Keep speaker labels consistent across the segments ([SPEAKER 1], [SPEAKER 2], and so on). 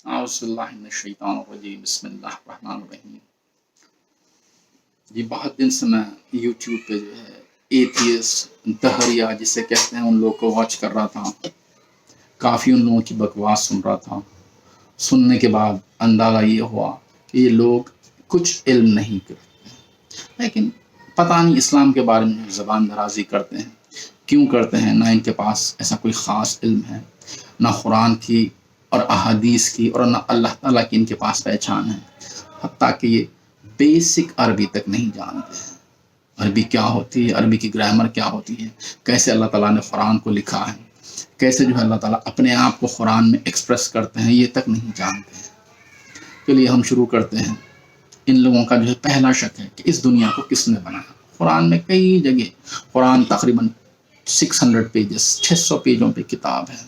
[SPEAKER 1] اعوذ باللہ من الشیطان الرجیم، بسم اللہ الرحمن الرحیم۔ جی بہت دن سے میں یوٹیوب پہ جو ہے ایتھیسٹ دہریہ جسے کہتے ہیں ان لوگوں کو واچ کر رہا تھا، کافی ان لوگوں کی بکواس سن رہا تھا۔ سننے کے بعد اندازہ یہ ہوا کہ یہ لوگ کچھ علم نہیں کرتے، لیکن پتہ نہیں اسلام کے بارے میں زبان درازی کرتے ہیں، کیوں کرتے ہیں؟ نہ ان کے پاس ایسا کوئی خاص علم ہے، نہ قرآن کی اور احادیث کی، اور نہ اللہ تعالیٰ کی ان کے پاس پہچان ہے، حتیٰ کہ یہ بیسک عربی تک نہیں جانتے ہیں۔ عربی کیا ہوتی ہے، عربی کی گرامر کیا ہوتی ہے، کیسے اللہ تعالیٰ نے قرآن کو لکھا ہے، کیسے جو ہے اللہ تعالیٰ اپنے آپ کو قرآن میں ایکسپریس کرتے ہیں، یہ تک نہیں جانتے ہیں۔ چلیے ہم شروع کرتے ہیں۔ ان لوگوں کا جو ہے پہلا شک ہے کہ اس دنیا کو کس نے بنایا۔ قرآن میں کئی جگہ، قرآن تقریباً 600 پیجز 600 پیجوں پہ کتاب ہے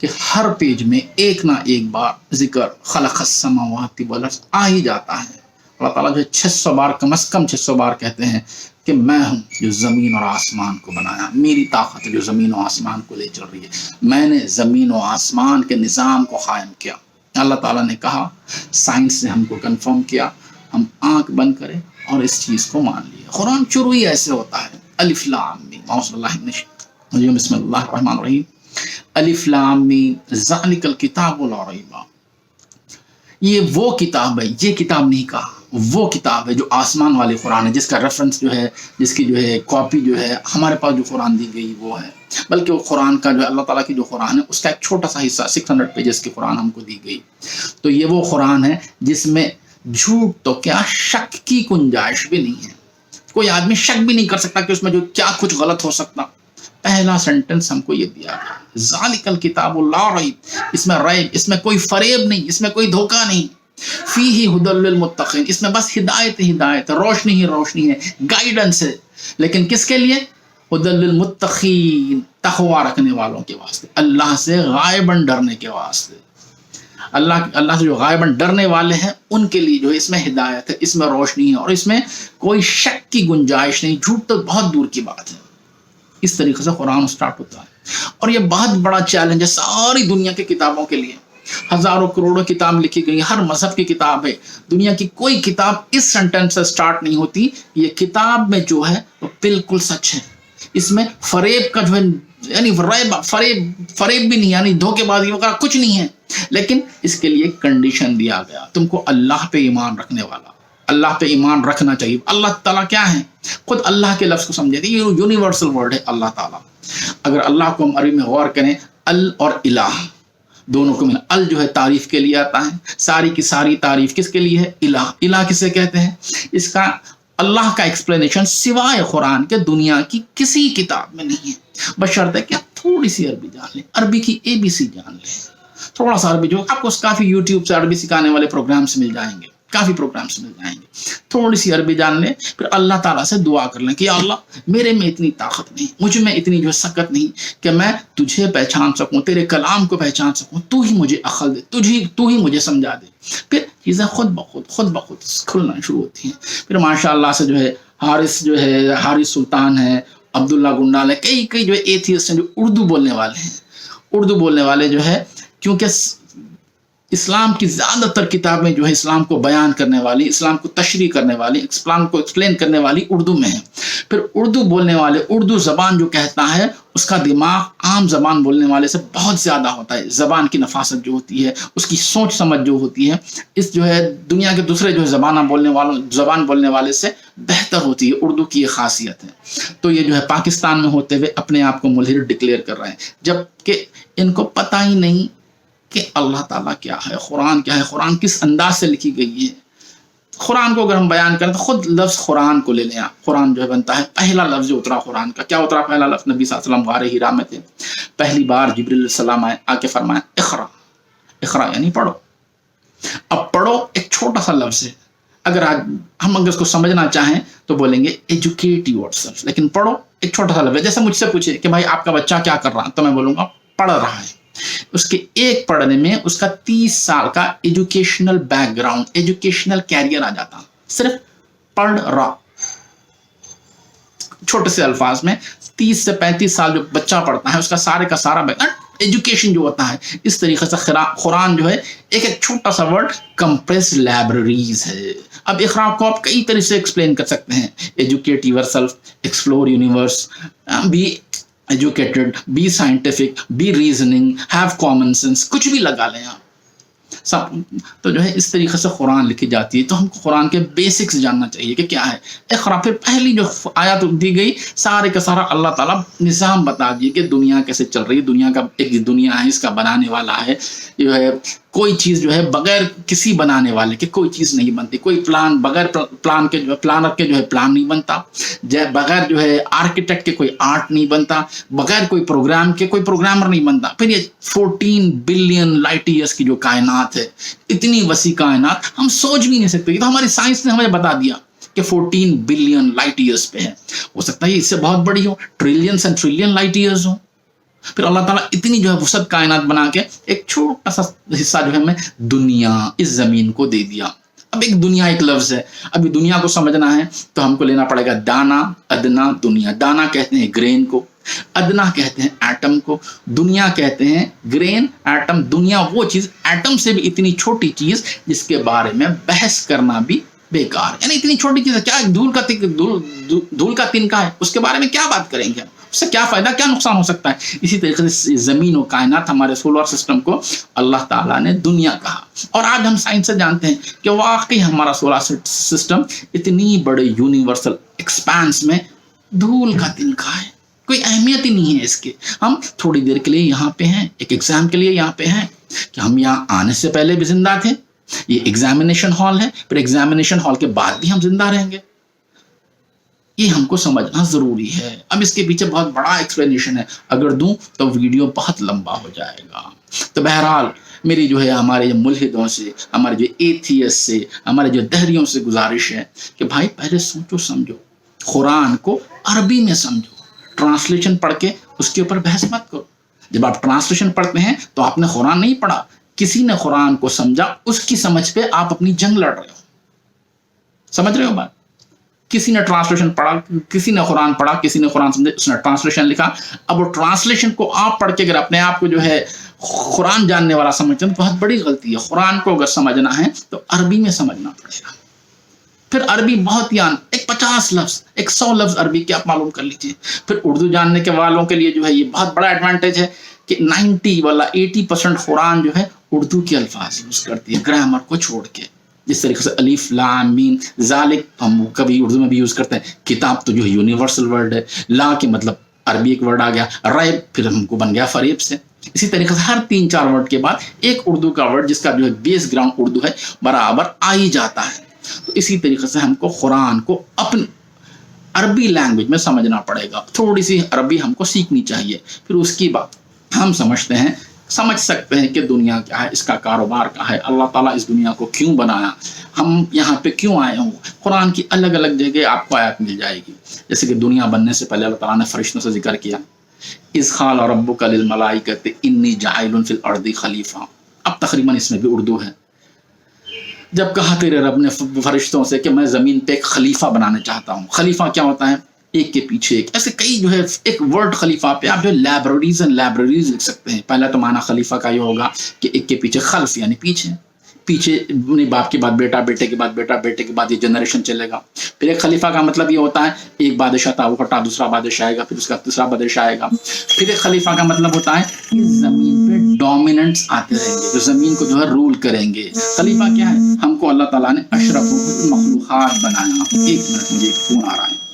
[SPEAKER 1] کہ ہر پیج میں ایک نہ ایک بار ذکر خلق السماوات والارض آ ہی جاتا ہے۔ اللہ تعالیٰ جو 600 بار، کم از کم 600 بار کہتے ہیں کہ میں ہوں جو زمین اور آسمان کو بنایا، میری طاقت جو زمین و آسمان کو لے چل رہی ہے، میں نے زمین و آسمان کے نظام کو قائم کیا۔ اللہ تعالیٰ نے کہا، سائنس نے ہم کو کنفرم کیا، ہم آنکھ بند کریں اور اس چیز کو مان لیا۔ قرآن شروع ہی ایسے ہوتا ہے، الف لام میم، اعوذ باللہ من الشیطان الرجیم، بسم اللہ الرحمن الرحیم، الف لام میم ذالک الکتاب لا ریب۔ یہ وہ کتاب ہے، یہ کتاب نہیں کہا، وہ کتاب ہے جو آسمان والی قرآن ہے، جس کا ریفرنس جو ہے، جس کی جو ہے کاپی جو ہے ہمارے پاس جو قرآن دی گئی وہ ہے، بلکہ وہ قرآن کا جو ہے اللہ تعالیٰ کی جو قرآن ہے اس کا ایک چھوٹا سا حصہ 600 پیجز کی قرآن ہم کو دی گئی۔ تو یہ وہ قرآن ہے جس میں جھوٹ تو کیا، شک کی گنجائش بھی نہیں ہے۔ کوئی آدمی شک بھی نہیں کر سکتا کہ اس میں جو کیا کچھ غلط ہو سکتا۔ پہلا سینٹنس ہم کو یہ دیا گیا، ذالک الکتاب لا ریب، اس میں ریب، اس میں کوئی فریب نہیں، اس میں کوئی دھوکہ نہیں، فیہ ھدی للمتقین، اس میں بس ہدایت ہدایت، روشنی ہی روشنی ہے، گائیڈنس ہے، لیکن کس کے لیے؟ ھدی للمتقین، تقوی رکھنے والوں کے واسطے، اللہ سے غائباً ڈرنے کے واسطے۔ اللہ سے جو غائباً ڈرنے والے ہیں ان کے لیے جو اس میں ہدایت ہے، اس میں روشنی ہے، اور اس میں کوئی شک کی گنجائش نہیں، جھوٹ تو بہت دور کی بات ہے۔ اس طریقے سے قرآن سٹارٹ ہوتا ہے، اور یہ بہت بڑا چیلنج ہے ساری دنیا کی کتابوں کے لیے۔ ہزاروں کروڑوں کتاب لکھی گئی، ہر مذہب کی کتاب ہے، دنیا کی کوئی کتاب اس سینٹنس سے سٹارٹ نہیں ہوتی، یہ کتاب میں جو ہے وہ بالکل سچ ہے، اس میں فریب کا جو ہے، یعنی فریب بھی نہیں، یعنی دھوکے بازی وغیرہ کچھ نہیں ہے، لیکن اس کے لیے کنڈیشن دیا گیا، تم کو اللہ پہ ایمان رکھنے والا، اللہ پہ ایمان رکھنا چاہیے۔ اللہ تعالیٰ کیا ہے؟ خود اللہ کے لفظ کو سمجھے تھے، یہ یونیورسل ورڈ ہے اللہ تعالیٰ۔ اگر اللہ کو ہم عربی میں غور کریں، ال اور الہ دونوں کو ملا، ال جو ہے تعریف کے لیے آتا ہے، ساری کی ساری تعریف کس کے لیے ہے؟ الہ۔ الہ کسے کہتے ہیں؟ اس کا اللہ کا ایکسپلینیشن سوائے قرآن کے دنیا کی کسی کتاب میں نہیں ہے، بشرطے کہ آپ تھوڑی سی عربی جان لیں، عربی کی ABC جان لیں، تھوڑا سا عربی، جو آپ کو کافی یوٹیوب سے عربی سکھانے والے پروگرامس مل جائیں گے، کافی پروگرامس مل جائیں گے، تھوڑی سی عربی جان لیں، پھر اللہ تعالیٰ سے دعا کر لیں کہ یا اللہ میرے میں اتنی طاقت نہیں، مجھ میں اتنی جو سکت نہیں کہ میں تجھے پہچان سکوں، تیرے کلام کو پہچان سکوں، تو ہی مجھے عقل دے، تو ہی مجھے سمجھا دے۔ پھر چیزیں خود بخود کھلنا شروع ہوتی ہیں۔ پھر ماشاء اللہ سے جو ہے حارث سلطان ہے، عبداللہ گنڈال ہے، کئی جو ہے ایتھیسٹ ہیں جو اردو بولنے والے ہیں، اردو بولنے والے جو ہے، کیونکہ اسلام کی زیادہ تر کتابیں جو ہے اسلام کو بیان کرنے والی، اسلام کو تشریح کرنے والی، اسلام کو ایکسپلین کرنے والی اردو میں ہے۔ پھر اردو بولنے والے، اردو زبان جو کہتا ہے اس کا دماغ عام زبان بولنے والے سے بہت زیادہ ہوتا ہے، زبان کی نفاست جو ہوتی ہے، اس کی سوچ سمجھ جو ہوتی ہے، اس جو ہے دنیا کے دوسرے جو ہے زبان بولنے والے سے بہتر ہوتی ہے، اردو کی یہ خاصیت ہے۔ تو یہ جو ہے پاکستان میں ہوتے ہوئے اپنے آپ کو ملحد ڈکلیئر کر رہے ہیں، جبکہ ان کو پتہ ہی نہیں کہ اللہ تعالیٰ کیا ہے، قرآن کیا ہے، قرآن کس انداز سے لکھی گئی ہے۔ قرآن کو اگر ہم بیان کریں تو خود لفظ قرآن کو لے لیں، قرآن جو ہے بنتا ہے، پہلا لفظ جو اترا قرآن کا کیا اترا؟ پہلا لفظ نبی صلی اللہ علیہ وسلم غار حرا میں تھے، پہلی بار جبریل علیہ السلام آئے، آ کے فرمایا اقرا، اقرا یعنی پڑھو۔ اب پڑھو ایک چھوٹا سا لفظ ہے، اگر ہم اس کو سمجھنا چاہیں تو بولیں گے ایجوکیٹ یور سیلف، لیکن پڑھو ایک چھوٹا سا لفظ ہے۔ جیسے مجھ سے پوچھے کہ بھائی آپ کا بچہ کیا کر رہا ہے، تو میں بولوں گا پڑھ رہا ہے۔ اس کے ایک پڑھنے میں اس کا 30 سال کا educational background, educational career آ جاتا، صرف پڑھ رہا۔ چھوٹے سے الفاظ میں 30 سے 35 سال جو بچہ پڑھتا ہے اس کا سارے کا سارا بیک گراؤنڈ एजुकेशन जो होता है, इस तरीके से कुरान जो है एक एक छोटा सा वर्ड कंप्रेस लाइब्रेरीज है। अब इकरा को आप कई तरह से एक्सप्लेन कर सकते हैं, educate yourself, explore universe, be educated, be scientific, be reasoning, have common sense, कुछ भी लगा लें आप सब। तो जो है इस तरीके से कुरान लिखी जाती है। तो हमको कुरान के बेसिक्स जानना चाहिए कि क्या है इक़रा। फिर पहली जो आयत दी गई सारे का सारा अल्लाह ताला निज़ाम बता दिए कि दुनिया कैसे चल रही है, दुनिया का एक दुनिया है, इसका बनाने वाला है जो है। कोई चीज़ जो है बगैर किसी बनाने वाले के कोई चीज़ नहीं बनती, कोई प्लान बगैर प्लान के जो है प्लानर के जो है प्लान नहीं बनता, बगैर जो है आर्किटेक्ट के कोई आर्ट नहीं बनता, बगैर कोई प्रोग्राम के कोई प्रोग्रामर नहीं बनता। फिर ये 14 बिलियन लाइट ईयर्स की जो कायनात है, इतनी वसी कायनात हम सोच भी नहीं सकते। तो हमारी साइंस ने हमें बता दिया कि 14 बिलियन लाइट ईयर्स पे है। हो सकता है इससे बहुत बड़ी हो, trillions and trillion light years हो। फिर अल्लाह ताला इतनी जो है वसत कायनात बना के एक छोटा सा हिस्सा जो है हमें दुनिया, इस जमीन को दे दिया। अब एक दुनिया एक लफ्ज है, अभी दुनिया को समझना है तो हमको लेना पड़ेगा दाना, अदना, दुनिया। दाना कहते हैं ग्रेन को, अदना कहते हैं एटम को, दुनिया कहते हैं ग्रेन, एटम, दुनिया वो चीज, एटम से भी इतनी छोटी चीज जिसके बारे में बहस करना भी बेकार है। यानी इतनी छोटी चीज है, क्या धूल का तिनका है, उसके बारे में क्या बात करेंगे, उससे क्या फायदा, क्या नुकसान हो सकता है। इसी तरीके से जमीन और कायनात, हमारे सोलर सिस्टम को अल्लाह ताला ने दुनिया कहा। और आज हम साइंस से जानते हैं कि वाकई हमारा सोलर सिस्टम इतनी बड़े यूनिवर्सल एक्सपांस में धूल का तिनका है, कोई अहमियत ही नहीं है इसकी। हम थोड़ी देर के लिए यहाँ पे हैं, एक एग्जाम के लिए यहाँ पे हैं, कि हम यहाँ आने से पहले भी जिंदा थे, ये एग्जामिनेशन हॉल है, फिर एग्जामिनेशन हॉल के बाद भी हम जिंदा रहेंगे। ये हमको समझना जरूरी है। अब इसके पीछे बहुत बड़ा एक्सप्लेनेशन है, अगर दूं तो वीडियो बहुत लंबा हो जाएगा। तो बहरहाल मेरी जो है हमारे मुल्हिदों से, हमारे जो एथियस्ट से, हमारे जो दहरियों से गुजारिश है कि भाई पहले सोचो समझो, कुरान को अरबी में समझो, ट्रांसलेशन पढ़ के उसके ऊपर बहस मत करो। जब आप ट्रांसलेशन पढ़ते हैं तो आपने कुरान नहीं पढ़ा, किसी ने कुरान को समझा, उसकी समझ पे आप अपनी जंग लड़ रहे हो। समझ रहे हो बात? किसी ने ट्रांसलेशन पढ़ा, किसी ने कुरान पढ़ा, किसी ने कुरान समझे, उसने ट्रांसलेशन लिखा। अब वो ट्रांसलेशन को आप पढ़ के अगर अपने आप को जो है कुरान जानने वाला समझते हैं तो बहुत बड़ी गलती है। कुरान को अगर समझना है तो अरबी में समझना पड़ेगा। फिर अरबी बहुत ही एक 50 लफ्ज, 100 लफ्ज अरबी के आप मालूम कर लीजिए। फिर उर्दू जानने के वालों के लिए जो है ये बहुत बड़ा एडवांटेज है कि 80% कुरान जो है उर्दू के अल्फाज यूज करती है, ग्रामर को छोड़ के। जिस तरीके से अलिफ लाम मीम जालिक हम कभी उर्दू में भी यूज करते हैं। किताब तो जो है यूनिवर्सल वर्ड है, ला के मतलब अरबी एक वर्ड आ गया, रैब फिर हमको बन गया फरेब से। इसी तरीके से हर 3-4 वर्ड के बाद एक उर्दू का वर्ड जिसका जो है बेस ग्राउंड उर्दू है बराबर आ ही जाता है। तो इसी तरीके से हमको कुरान को अपनी अरबी लैंग्वेज में समझना पड़ेगा। थोड़ी सी अरबी हमको सीखनी चाहिए, फिर उसकी बात हम समझ सकते हैं कि दुनिया क्या है, इसका कारोबार क्या है, अल्लाह ताला इस दुनिया को क्यों बनाया, हम यहाँ पे क्यों आए हों। कुरान की अलग अलग जगह आपको आयत मिल जाएगी। जैसे कि दुनिया बनने से पहले अल्लाह ताला ने फरिश्तों से जिक्र किया, इज़ क़ाल रब्बुका लिल मलाइकति इन्नी जाइलुन फिल अर्दी खलीफा। अब तकरीबन इसमें भी उर्दू है। जब कहा तेरे रब ने फरिश्तों से कि मैं ज़मीन पे एक खलीफा बनाना चाहता हूँ। खलीफा क्या होता है? एक के पीछे एक, ऐसे कई जो है एक वर्ड खलीफा पे आप जो लाइब्रेरीज एंड लाइब्रेरीज लिख सकते हैं। पहला तो माना खलीफा का ये होगा कि एक के पीछे खल्फ यानी पीछे, अपने बाप के बाद बेटा, बेटे के बाद बेटा, बेटे के बाद ये जनरेशन चलेगा। फिर एक खलीफा का मतलब ये होता है एक बादशाह था, वो हटा दूसरा बादशाह आएगा, फिर उसका तीसरा बादशाह आएगा। फिर एक खलीफा का मतलब होता है कि जमीन पे डोमिनेंट्स आते रहेंगे जो जमीन को जो है रूल करेंगे। खलीफा क्या है? हमको अल्लाह ताला ने अशरफुल मखलूकात बनाया। 1 मिनट, मुझे फोन आ रहा है।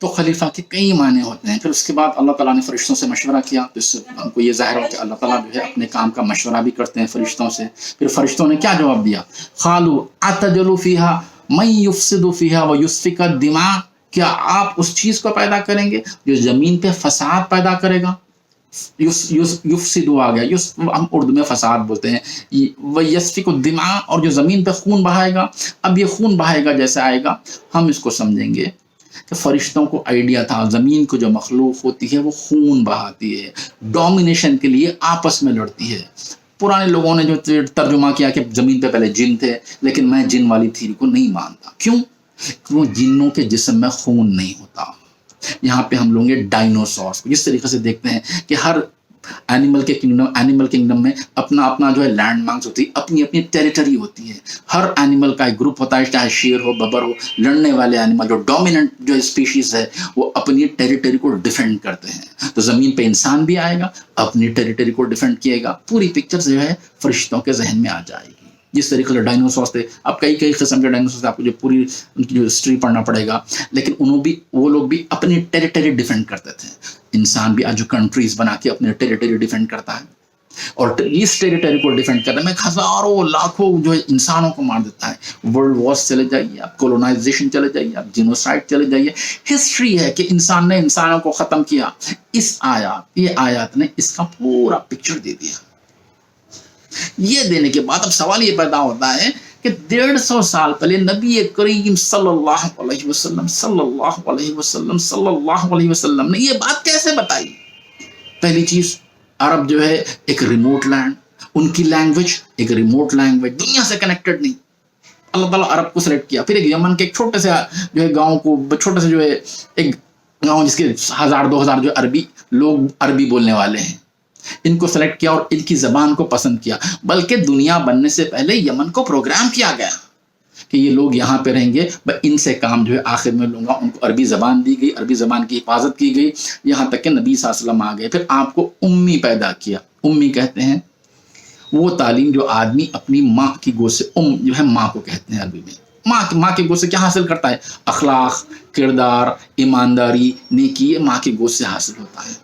[SPEAKER 1] तो खलीफा के कई माने होते हैं। फिर उसके बाद अल्लाह ताला ने फरिश्तों से मशवरा किया, तो इससे हमको ये ज़ाहिर हो कि अल्लाह ताला जो है अपने काम का मशवरा भी करते हैं फरिश्तों से। फिर फरिश्तों ने क्या जवाब दिया? क़ालू अतजलु फ़ीहा मन युफ़सिदु फ़ीहा व युस्फ़िकु दिमा। क्या आप उस चीज़ को पैदा करेंगे जो ज़मीन पे फसाद पैदा करेगा? युफ़सिदु आ गया, हम उर्दू में फसाद बोलते हैं। व यस्फ़िकु दिमा, और जो ज़मीन पे खून बहाएगा। अब ये खून बहाएगा जैसे आएगा हम इसको समझेंगे कि फरिश्तों को आइडिया था ज़मीन को जो मखलूक होती है वो खून बहाती है, डोमिनेशन के लिए आपस में लड़ती है। पुराने लोगों ने जो तर्जुमा किया कि ज़मीन पे पहले जिन थे, लेकिन मैं जिन वाली थ्योरी को नहीं मानता। क्यों? जिन्नों के जिस्म में खून नहीं होता। یہاں پہ ہم لوں گے ڈائنوسورس کو. جس طریقے سے دیکھتے ہیں کہ ہر اینیمل کنگڈم میں اپنا اپنا جو ہے لینڈ مارکس ہوتی ہے، اپنی اپنی ٹیریٹری ہوتی ہے. ہر اینیمل کا ایک گروپ ہوتا ہے، چاہے شیر ہو، ببر ہو، لڑنے والے اینیمل جو ڈومیننٹ جو اسپیشیز ہے وہ اپنی ٹیریٹری کو ڈیفینڈ کرتے ہیں. تو زمین پہ انسان بھی آئے گا، اپنی ٹیریٹری کو ڈیفینڈ کیے گا. پوری پکچر جو ہے فرشتوں کے ذہن میں آ جائے گی. جس طریقے سے ڈائنوسورس تھے، اب کئی قسم کے ڈائنوسورس آپ کو جو پوری ان کی جو ہسٹری پڑھنا پڑے گا، لیکن وہ لوگ بھی اپنی ٹیریٹری ڈیفینڈ کرتے تھے. انسان بھی آج جو کنٹریز بنا کے اپنے ٹیریٹری ڈیفینڈ کرتا ہے، اور اس ٹیریٹری کو ڈیفینڈ کرنے میں ہزاروں لاکھوں جو ہے انسانوں کو مار دیتا ہے. ورلڈ وارز چلے جائیے آپ، کولونائزیشن چلے جائیے آپ، جینوسائڈ چلے جائیے. ہسٹری ہے کہ انسان نے انسانوں کو ختم کیا. یہ آیات نے اس کا پورا پکچر دے دیا. یہ دینے کے بعد اب سوال یہ پیدا ہوتا ہے کہ 150 سال پہلے نبی کریم صلی اللہ علیہ وسلم نے یہ بات کیسے بتائی؟ پہلی چیز، عرب جو ہے ایک ریموٹ لینڈ، ان کی لینگویج ایک ریموٹ لینگویج، دنیا سے کنیکٹڈ نہیں. اللہ تعالیٰ عرب کو سلیکٹ کیا. پھر ایک یمن کے ایک چھوٹے سے جو ہے گاؤں کو، چھوٹے سے جو ہے ایک گاؤں جس کے 1000-2000 جو لوگ عربی بولنے والے ہیں، ان کو سلیکٹ کیا اور ان کی زبان کو پسند کیا. بلکہ دنیا بننے سے پہلے یمن کو پروگرام کیا گیا کہ یہ لوگ یہاں پہ رہیں گے، ان سے کام جو ہے آخر میں لوں گا. ان کو عربی زبان دی گئی، عربی زبان کی حفاظت کی گئی، یہاں تک کہ نبی صلی اللہ علیہ وسلم آ گئے. پھر آپ کو امی پیدا کیا. امی کہتے ہیں وہ تعلیم جو آدمی اپنی ماں کی گود سے، جو ہے ماں کو کہتے ہیں عربی میں. ماں کی گود سے کیا حاصل کرتا ہے؟ اخلاق، کردار، ایمانداری، نیکی، یہ ماں کی گود سے حاصل ہوتا ہے.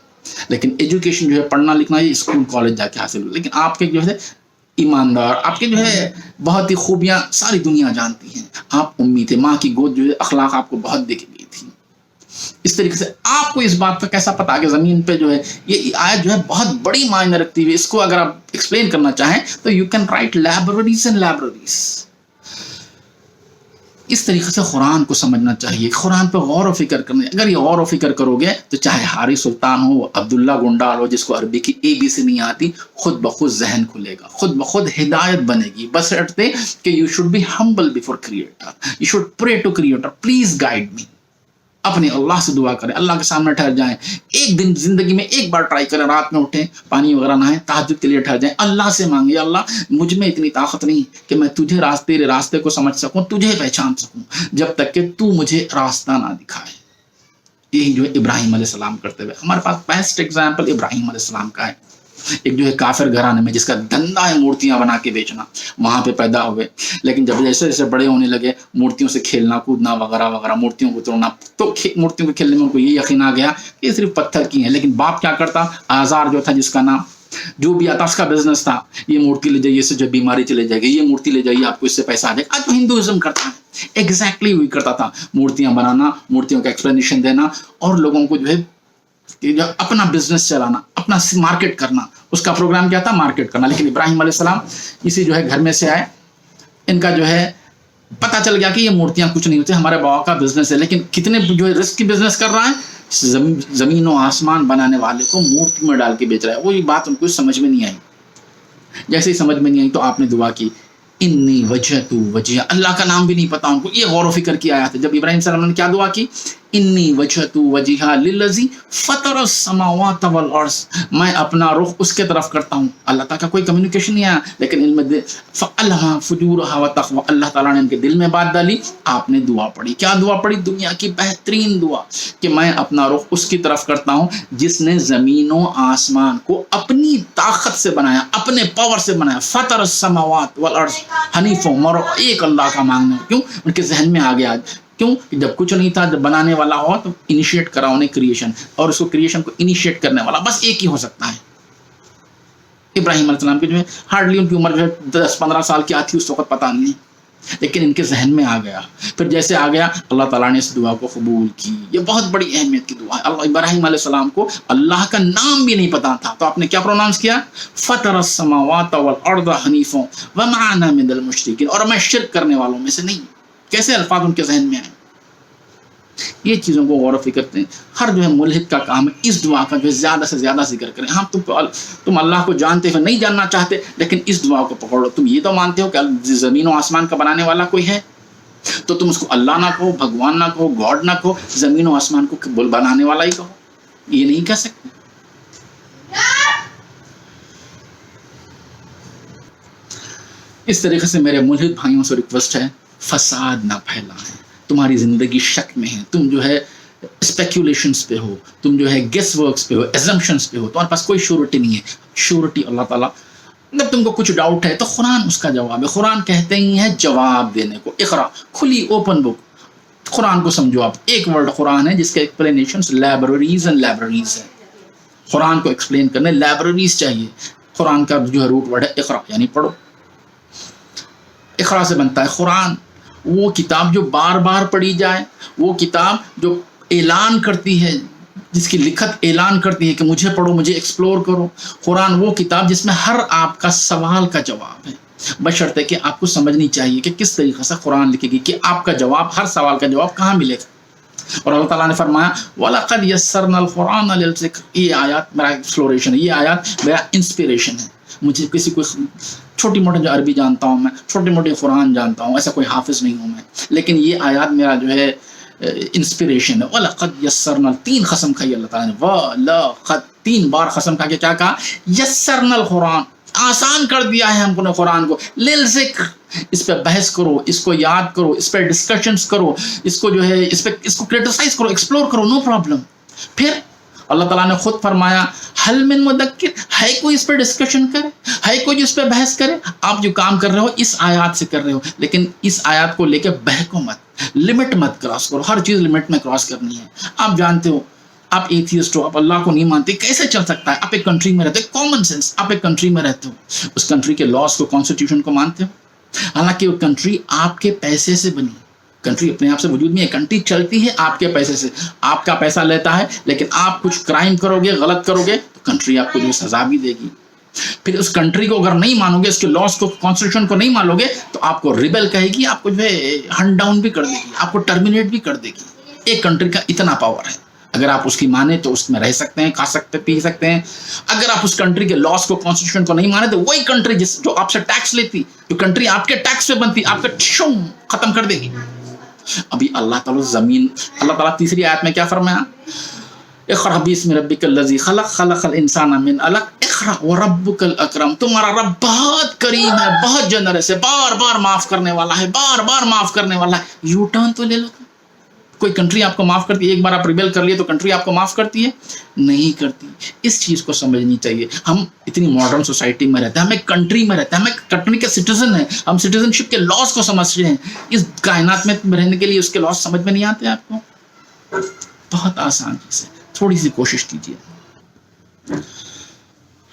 [SPEAKER 1] لیکن ایجوکیشن جو ہے، پڑھنا لکھنا، یہ اسکول کالج جا کے حاصل ہوتا ہے. لیکن آپ کے جو ہے ایماندار، آپ کے جو ہے بہت ہی خوبیاں ساری دنیا جانتی ہیں. آپ امی تھے، ماں کی گود جو ہے اخلاق آپ کو بہت دیکھی گئی تھی. اس طریقے سے آپ کو اس بات کا کیسا پتا کہ زمین پہ جو ہے یہ آیت جو ہے بہت بڑی معنی رکھتی ہوئی. اس کو اگر آپ ایکسپلین کرنا چاہیں تو you can write libraries and libraries. اس طریقے سے قرآن کو سمجھنا چاہیے، قرآن پہ غور و فکر کرنا. اگر یہ غور و فکر کرو گے تو چاہے حاری سلطان ہو، عبداللہ گنڈال ہو، جس کو عربی کی ABC نہیں آتی، خود بخود ذہن کھلے گا، خود بخود ہدایت بنے گی. بس رٹتے کہ you should be humble before creator, you should pray to creator, please guide me. اپنے اللہ سے دعا کریں، اللہ کے سامنے ٹھہر جائیں. ایک دن زندگی میں ایک بار ٹرائی کریں، رات میں اٹھیں، پانی وغیرہ نہائیں، تہجد کے لیے ٹھہر جائیں، اللہ سے مانگیں، اللہ مجھ میں اتنی طاقت نہیں کہ میں تیرے راستے کو سمجھ سکوں، تجھے پہچان سکوں، جب تک کہ تو مجھے راستہ نہ دکھائے. یہی جو ہے ابراہیم علیہ السلام کرتے ہوئے. ہمارے پاس بیسٹ ایگزامپل ابراہیم علیہ السلام کا ہے. ایک جو ہے کافر گھرانے میں جس کا دھندا ہے مورتیاں بنا کے بیچنا، وہاں پہ پیدا ہوئے. لیکن جب جیسے جیسے بڑے ہونے لگے، مورتیوں سے کھیلنا کودنا وغیرہ وغیرہ، مورتیوں کو توڑنا، تو مورتیوں کو کھیلنے میں ان کو یہ یقین آ گیا کہ یہ صرف پتھر کی ہیں. لیکن باپ کیا کرتا؟ آزار جو تھا، جس کا نام جو بھی آتا اس کا بزنس تھا، یہ مورتی لے جائیے، اس سے جو بیماری چلے جائے گی، یہ مورتی لے جائیے، آپ کو اس سے پیسہ آ جائے گا. آج تو ہندوازم کرتا ہے، ایگزیکٹلی وہی کرتا تھا. مورتیاں بنانا، مورتیوں کا ایکسپلینیشن دینا، اور لوگوں کو جو ہے اپنا بزنس چلانا، اپنا مارکیٹ کرنا. اس کا پروگرام کیا تھا؟ مارکیٹ کرنا. لیکن ابراہیم علیہ السلام اسی جو ہے گھر میں سے آئے، ان کا جو ہے پتہ چل گیا کہ یہ مورتیاں کچھ نہیں ہوتی، ہمارے بابا کا بزنس ہے. لیکن کتنے جو ہے رسک کی بزنس کر رہا ہے، زمین و آسمان بنانے والے کو مورتی میں ڈال کے بیچ رہا ہے. وہی بات ان کو سمجھ میں نہیں آئی. جیسے ہی سمجھ میں نہیں آئی تو آپ نے دعا کی، انی وجہت وجہ، اللہ کا نام بھی نہیں پتا ان کو. یہ غور و فکر کی آیات ہے. جب ابراہیم صلی اللہ علیہ وسلم نے کیا دعا کی؟ انی وجہت وجہ للذی فطر السماوات والارض، میں اپنا رخ اس کے طرف کرتا ہوں. اللہ تعالیٰ کا کوئی کمیونیکیشن نہیں آیا، لیکن علم فَأَلْهَمَ فُجُورَهَا وَتَقْوَاهَا، اللہ تعالیٰ نے ان کے دل میں بات ڈالی. آپ نے دعا پڑھی. کیا دعا پڑھی؟ دنیا کی بہترین دعا کہ میں اپنا رخ اس کی طرف کرتا ہوں جس نے زمین و آسمان کو اپنی طاقت سے بنایا، اپنے پاور سے بنایا. فطر السماوات والارض حنیفا، اور ایک اللہ کا مانگنا. کیوں؟ ان کے ذہن میں آ گیا. کیوں؟ جب کچھ نہیں تھا، جب بنانے والا ہو تو انیشیٹ کرا انہیں کریشن، اور اس کو کریشن کو انیشیٹ کرنے والا بس ایک ہی ہو سکتا ہے. ابراہیم علیہ السلام کی جو ہے ہارڈلی ان کی عمر جو ہے 10-15 سال کی آتی اس وقت پتہ نہیں ہے، لیکن ان کے ذہن میں آ گیا. پھر جیسے آ گیا، اللہ تعالیٰ نے اس دعا کو قبول کی. یہ بہت بڑی اہمیت کی دعا ہے. اللہ ابراہیم علیہ السلام کو اللہ کا نام بھی نہیں پتا تھا، تو آپ نے کیا پروناؤنس کیا؟ فطر السماوات والارض حنیفا وما انا من المشرکین، اور میں شرک کرنے والوں میں سے نہیں. کیسے الفاظ ان کے ذہن میں آئے؟ یہ چیزوں کو غور و فکر کرتے ہیں. ہر جو ہے ملحد کا کام ہے اس دعا کا جو ہے زیادہ سے زیادہ ذکر کریں. ہاں تم اللہ کو جانتے ہو، نہیں جاننا چاہتے، لیکن اس دعا کو پکڑ لو. تم یہ تو مانتے ہو کہ زمین و آسمان کا بنانے والا کوئی ہے، तो तुम उसको अल्लाह ना कहो, भगवान ना कहो, गॉड ना कहो, जमीन और आसमान को बनाने वाला ही कहो, ये नहीं कह सकते। इस तरीके से मेरे मुल्हिद भाइयों से रिक्वेस्ट है, फसाद ना फैलाएं। तुम्हारी जिंदगी शक में है, तुम जो है स्पेक्यूलेशंस पे हो, तुम जो है गेस वर्क्स पे हो, एजम्पशंस पे हो, तुम्हारे पास कोई श्योरिटी नहीं है। श्योरिटी अल्लाह ताला, जब तुमको कुछ डाउट है तो कुरान उसका जवाब है। कुरान कहते ही है जवाब देने को, इकरा, खुली ओपन बुक। कुरान को समझो आप, एक वर्ड कुरान है जिसके एक्सप्लेनेशंस लाइब्रेरीज एंड लाइब्रेरीज है। कुरान को एक्सप्लेन करने लाइब्रेरीज चाहिए। कुरान का जो है रूट वर्ड है इकरा, यानी पढ़ो। इकरा से बनता है कुरान, वो किताब जो बार बार पढ़ी जाए, वो किताब जो ऐलान करती है, जिसकी लिखत ऐलान करती है कि मुझे पढ़ो, मुझे एक्सप्लोर करो। कुरान वो किताब जिसमें हर आपका सवाल का जवाब है, बशर्ते कि आपको समझनी चाहिए कि किस तरीके से कुरान लिखेगी, कि आपका जवाब, हर सवाल का जवाब कहाँ मिलेगा। और अल्लाह ताला ने फरमाया वलक़द यस्सरनल कुरान लिज़िक्र, ये आयत मेरा एक्सप्लोरेशन है, ये आयत मेरा इंस्पिरेशन है। मुझे किसी को छोटी मोटी जो अरबी जानता हूँ मैं, छोटी मोटी कुरान जानता हूँ, ऐसा कोई हाफिज नहीं हूँ मैं, लेकिन ये आयत मेरा जो है इंस्पिरेशन है। वलक़द यस्सरनल, तीन कसम खाई अल्लाह ताला ने, वलक़द, तीन बार कसम खा के क्या कहा, यस्सरनल कुरान, आसान कर दिया है हमने कुरान को, लिल ज़िक्र, इस पे बहस करो, इसको याद करो, इस पे डिस्कशंस करो, इसको जो है इसको क्रिटिसाइज करो, एक्सप्लोर करो, नो प्रॉब्लम। फिर अल्लाह ताला ने खुद फरमाया हल मिन मुदक्किर, है कोई इस पर डिस्कशन करे, है कोई इस पर बहस करे। आप जो काम कर रहे हो इस आयत से कर रहे हो, लेकिन इस आयत को लेकर बहको मत, लिमिट मत क्रॉस करो। हर चीज़ लिमिट में क्रॉस करनी है। आप जानते हो, आप एथियस्ट हो, आप अल्लाह को नहीं मानते, कैसे चल सकता है? आप एक कंट्री में रहते हो, कॉमन सेंस, आप एक कंट्री में रहते हो, उस कंट्री के लॉज को, कॉन्स्टिट्यूशन को मानते हो, हालांकि वो कंट्री आपके पैसे से बनी। कंट्री अपने आप से वजूद में है, कंट्री चलती है आपके पैसे से, आपका पैसा लेता है, लेकिन आप कुछ क्राइम करोगे, गलत करोगे तो कंट्री आपको जो सजा भी देगी। फिर उस कंट्री को अगर नहीं मानोगे, उसके लॉस को, कॉन्स्टिट्यूशन को नहीं मानोगे, तो आपको रिबेल कहेगी, आपको जो है हंट डाउन भी कर देगी, आपको टर्मिनेट भी कर देगी। एक कंट्री का इतना पावर है, अगर आप उसकी माने तो उसमें रह सकते हैं, खा सकते, पी सकते हैं। अगर आप उस कंट्री के लॉस को, कॉन्स्टिट्यूशन को नहीं माने, तो वही कंट्री जो आपसे टैक्स लेती, जो कंट्री आपके टैक्स पे बनती, आपका खत्म कर देगी। अभी अल्लाह ताला तीसरी आयत में क्या फरमाया, इक़रा बिस्मि रब्बिकल लज़ी खलक़, खलक़ल इंसाना मिन अलक़, इक़रा व रब्बुकल अकरम। तुम्हारा रब बहुत करीम है, बहुत जनरस है, बार बार माफ करने वाला है, बार बार माफ करने वाला है। यू टर्न तो ले लो। कोई कंट्री आपको माफ करती है, एक बार आप रिबेल कर लिए तो कंट्री आपको माफ करती है? नहीं करती। इस चीज़ को समझनी चाहिए। हम इतनी मॉडर्न सोसाइटी में रहते हैं, हम एक कंट्री में रहते हैं, हम एक कंट्री के सिटीजन हैं, हम सिटीजनशिप के लॉस को समझते हैं। इस कायनात में रहने के लिए उसके लॉस समझ में नहीं आते आपको? बहुत आसान चीज़ है, थोड़ी सी कोशिश कीजिए।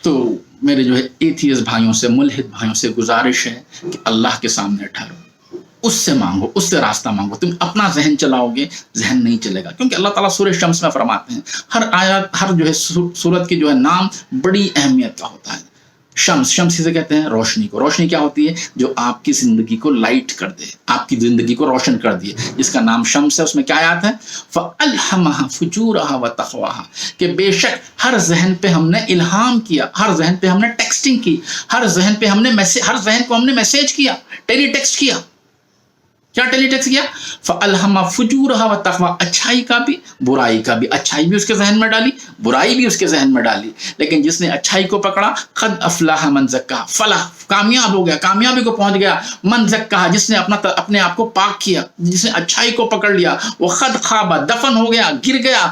[SPEAKER 1] तो मेरे जो है एथियस्ट भाइयों से, मुल्हिद भाइयों से गुजारिश है कि अल्लाह के सामने ठहरो, उससे मांगो, उससे रास्ता मांगो। तुम अपना जहन चलाओगे, जहन नहीं चलेगा। क्योंकि अल्लाह ताला सूरह शम्स में फरमाते हैं, हर आयत, हर जो है सूरत की जो है नाम बड़ी अहमियत का होता है। शम्स, शम्स से कहते हैं रोशनी को। रोशनी क्या होती है? जो आपकी जिंदगी को लाइट कर दे, आपकी जिंदगी को रोशन कर दिए, जिसका नाम शम्स है। उसमें क्या आयत है? फ़अल्हमहा फ़ुजूरहा व तक़वाहा, कि बेशक हर जहन पे हमने इल्हाम किया, हर जहन पे हमने टेक्सटिंग की, हर जहन पे हमने हर जहन को हमने मैसेज किया, टेली टेक्स्ट किया। क्या टेलीटेक्स्ट किया? फ़अल्हमा फ़ुजूरहा व तक़वा, अच्छाई का भी, बुराई का भी। अच्छाई भी उसके जहन में डाली, बुराई भी उसके जहन में डाली। लेकिन जिसने अच्छाई को पकड़ा, क़द अफ़लह मन ज़क्काहा, फलाह, कामयाब हो गया, कामयाबी को पहुंच गया। मन ज़क्काहा, जिसने अपने आप को पाक किया, जिसने अच्छाई को पकड़ लिया। वो क़द ख़ाबा, दफन हो गया, गिर गया,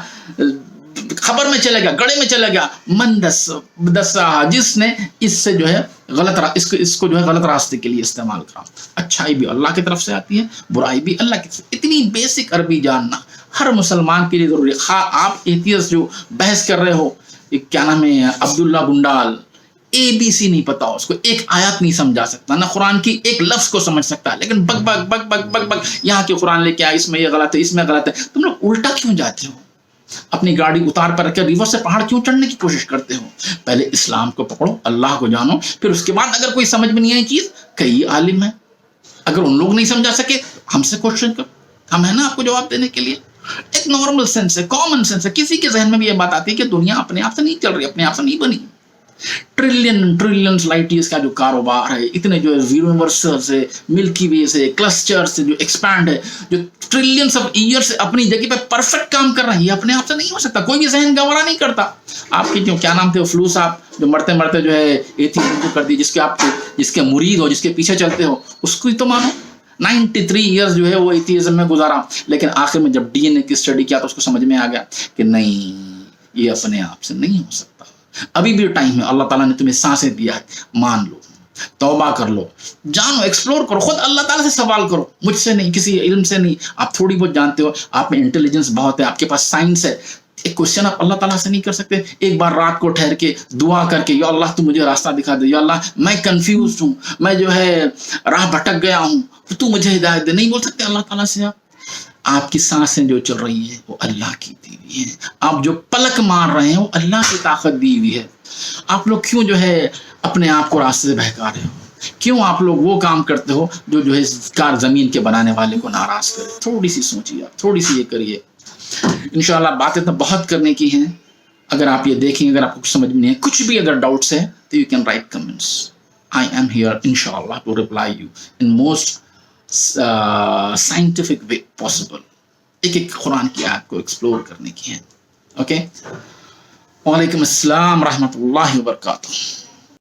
[SPEAKER 1] खबर में चला गया, गड़े में चला गया। मन दस्साहा, जिसने इससे जो है इसको जो है गलत रास्ते के लिए इस्तेमाल करा। अच्छाई भी अल्लाह की तरफ से आती है, बुराई भी अल्लाह की तरफ से। इतनी बेसिक अरबी जानना हर मुसलमान के लिए जरूरी है। आप एथियस्ट जो बहस कर रहे हो, क्या नाम है, अब्दुल्ला गुंडाल, ABC नहीं पता उसको, एक आयत नहीं समझा सकता, ना कुरान की एक लफ्ज को समझ सकता है, लेकिन बक बक बक बक बक बक यहाँ के कुरान लेके आया, इसमें ये गलत है, इसमें गलत है। तुम लोग उल्टा क्यों जाते हो? अपनी गाड़ी उतार पर रखकर रिवर से पहाड़ क्यों चढ़ने की कोशिश करते हो? पहले इस्लाम को पकड़ो, अल्लाह को जानो, फिर उसके बाद अगर कोई समझ में नहीं आई चीज, कई आलिम है, अगर उन लोग नहीं समझा सके हमसे क्वेश्चन करो, हम है ना आपको जवाब देने के लिए। एक नॉर्मल सेंस है, कॉमन सेंस है। किसी के जहन में भी ये बात आती है कि दुनिया अपने आप से नहीं चल रही, अपने आप से नहीं बनी। ट्रिलियंस लाइट ईयर्स का जो कारोबार है, इतने जो यूनिवर्सल्स है, मिल्की वे से, क्लस्टर्स जो एक्सपैंड है, जो ट्रिलियंस ऑफ ईयर्स अपनी जगह पे परफेक्ट काम कर रहे हैं, ये अपने आप से नहीं हो सकता। कोई भी जहन गवारा नहीं करता। आपके जो क्या नाम थे, फ्लू साहब, जो मरते मरते जो है एथीज़म को कर दी, जिसके मुरीद हो, जिसके पीछे चलते हो, उसको ही तो मानो। 93 ईयर्स जो है वो एथीज़म में गुजारा, लेकिन आखिर में जब डीएनए की स्टडी किया तो उसको समझ में आ गया कि नहीं, ये अपने आप से नहीं हो सकता। अभी भी टाइम है, अल्लाह ताला ने तुम्हें सांसें दिया है, मान लो, तौबा कर लो, जानो, एक्सप्लोर करो, खुद अल्लाह ताला से सवाल करो, मुझसे नहीं, किसी इल्म से नहीं। आप थोड़ी बहुत जानते हो, आप में इंटेलिजेंस बहुत है, आपके पास साइंस है, एक क्वेश्चन आप अल्लाह ताला से नहीं कर सकते? एक बार रात को ठहर के दुआ करके, या अल्लाह तू मुझे रास्ता दिखा दे, या अल्लाह मैं कंफ्यूज हूँ, मैं जो है राह भटक गया हूँ, तू मुझे हिदायत दे, नहीं बोल सकते अल्लाह ताला से आप? आपकी सांसें जो चल रही है वो अल्लाह की दी हुई है, आप जो पलक मार रहे हैं वो अल्लाह की ताकत दी हुई है। आप लोग क्यों जो है अपने आप को रास्ते से बहका रहे हो? क्यों आप लोग वो काम करते हो जो है कार जमीन के बनाने वाले को नाराज करे? थोड़ी सी सोचिए, आप थोड़ी सी ये करिए। इंशाल्लाह बातें तो बहुत करने की हैं, अगर आप ये देखेंगे, अगर आपको कुछ समझ में नहीं है, कुछ भी अगर डाउट्स है तो you can write comments, I am here इंशाल्लाह to reply you in most scientific way possible. एक एक कुरान की आयत को एक्सप्लोर करने की है। ओके, वालेकुम अस्सलाम रहमतुल्लाहि व बरकातुहू।